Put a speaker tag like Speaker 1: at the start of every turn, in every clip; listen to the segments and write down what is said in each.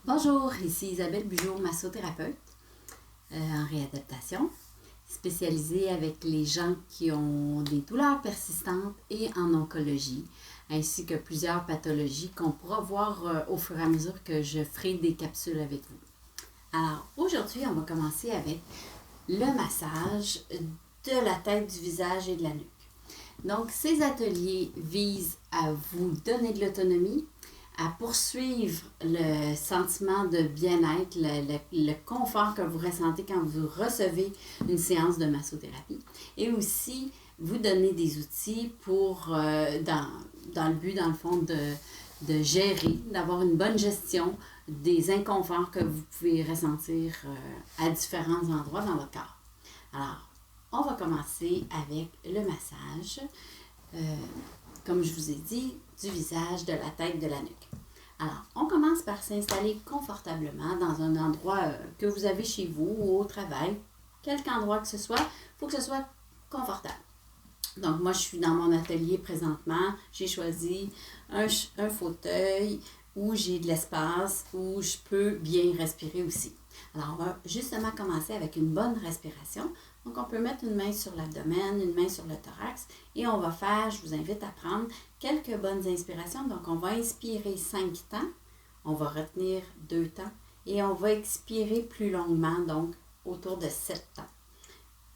Speaker 1: Bonjour, ici Isabelle Bugeaud, massothérapeute en réadaptation, spécialisée avec les gens qui ont des douleurs persistantes et en oncologie, ainsi que plusieurs pathologies qu'on pourra voir au fur et à mesure que je ferai des capsules avec vous. Alors, aujourd'hui, on va commencer avec le massage de la tête, du visage et de la nuque. Donc, ces ateliers visent à vous donner de l'autonomie, à poursuivre le sentiment de bien-être, le confort que vous ressentez quand vous recevez une séance de massothérapie, et aussi vous donner des outils pour, dans le but, dans le fond, de gérer, d'avoir une bonne gestion des inconforts que vous pouvez ressentir à différents endroits dans votre corps. Alors, on va commencer avec le massage, comme je vous ai dit, du visage, de la tête, de la nuque. Alors, on commence par s'installer confortablement dans un endroit que vous avez chez vous ou au travail, quelque endroit que ce soit, il faut que ce soit confortable. Donc, moi, je suis dans mon atelier présentement. J'ai choisi un fauteuil où j'ai de l'espace, où je peux bien respirer aussi. Alors, on va justement commencer avec une bonne respiration. Donc, on peut mettre une main sur l'abdomen, une main sur le thorax et on va faire, je vous invite à prendre quelques bonnes inspirations. Donc, on va inspirer 5 temps, on va retenir 2 temps et on va expirer plus longuement, donc autour de 7 temps.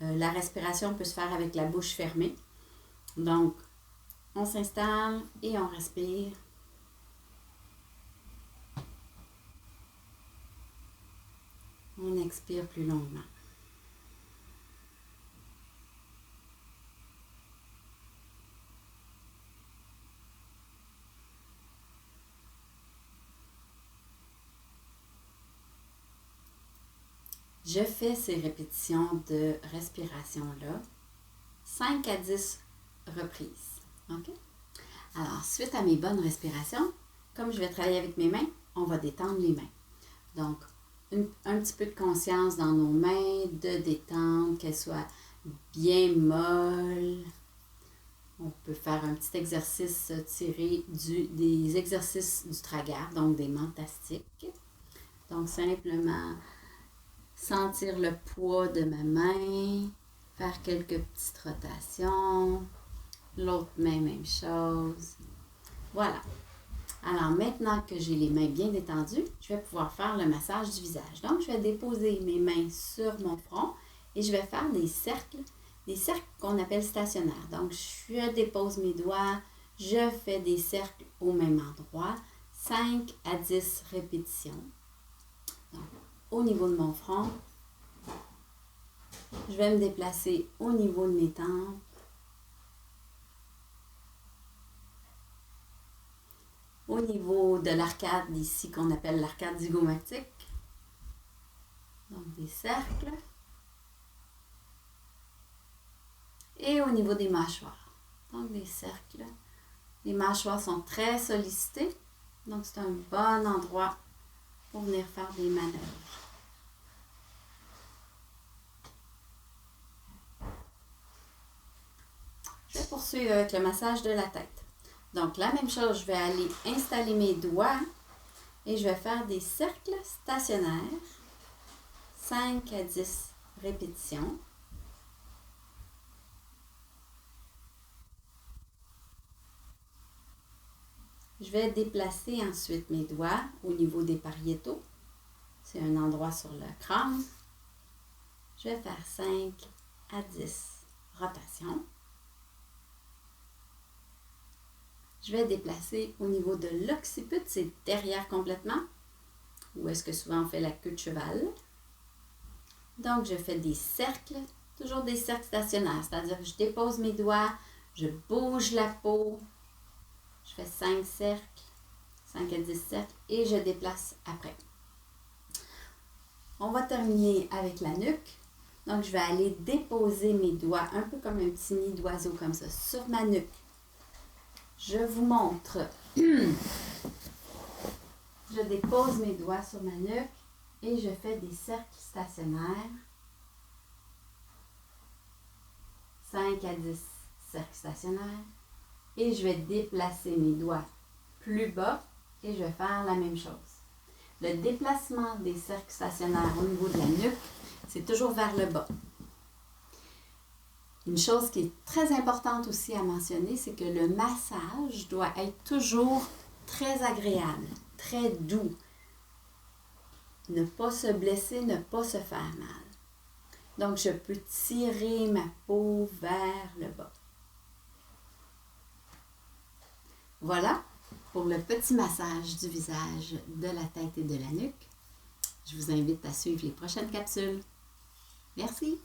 Speaker 1: La respiration peut se faire avec la bouche fermée. Donc, on s'installe et on respire. On expire plus longuement. Je fais ces répétitions de respiration-là 5 à 10 reprises. OK? Alors, suite à mes bonnes respirations, comme je vais travailler avec mes mains, on va détendre les mains. Donc, un petit peu de conscience dans nos mains, de détendre, qu'elles soient bien molles. On peut faire un petit exercice tiré des exercices du tragar, donc des mentastiques. Donc, simplement sentir le poids de ma main, faire quelques petites rotations. L'autre main, même chose. Voilà. Alors, maintenant que j'ai les mains bien détendues, je vais pouvoir faire le massage du visage. Donc, je vais déposer mes mains sur mon front et je vais faire des cercles qu'on appelle stationnaires. Donc, je dépose mes doigts, je fais des cercles au même endroit, 5 à 10 répétitions. Donc, au niveau de mon front, je vais me déplacer au niveau de mes tempes. Au niveau de l'arcade ici qu'on appelle l'arcade zygomatique. Donc des cercles. Et au niveau des mâchoires. Donc des cercles. Les mâchoires sont très sollicitées. Donc c'est un bon endroit pour venir faire des manœuvres. Je vais poursuivre avec le massage de la tête. Donc, la même chose, je vais aller installer mes doigts et je vais faire des cercles stationnaires, 5 à 10 répétitions. Je vais déplacer ensuite mes doigts au niveau des pariétaux. C'est un endroit sur le crâne. Je vais faire 5 à 10 rotations. Je vais déplacer au niveau de l'occiput, c'est derrière complètement, ou est-ce que souvent on fait la queue de cheval. Donc, je fais des cercles, toujours des cercles stationnaires, c'est-à-dire que je dépose mes doigts, je bouge la peau, je fais 5 cercles, 5 à 10 cercles, et je déplace après. On va terminer avec la nuque. Donc, je vais aller déposer mes doigts, un peu comme un petit nid d'oiseau comme ça, sur ma nuque. Je vous montre. Je dépose mes doigts sur ma nuque et je fais des cercles stationnaires. 5 à 10 cercles stationnaires. Et je vais déplacer mes doigts plus bas et je vais faire la même chose. le déplacement des cercles stationnaires au niveau de la nuque, c'est toujours vers le bas. Une chose qui est très importante aussi à mentionner, c'est que le massage doit être toujours très agréable, très doux. Ne pas se blesser, ne pas se faire mal. Donc, je peux tirer ma peau vers le bas. Voilà pour le petit massage du visage, de la tête et de la nuque. Je vous invite à suivre les prochaines capsules. Merci!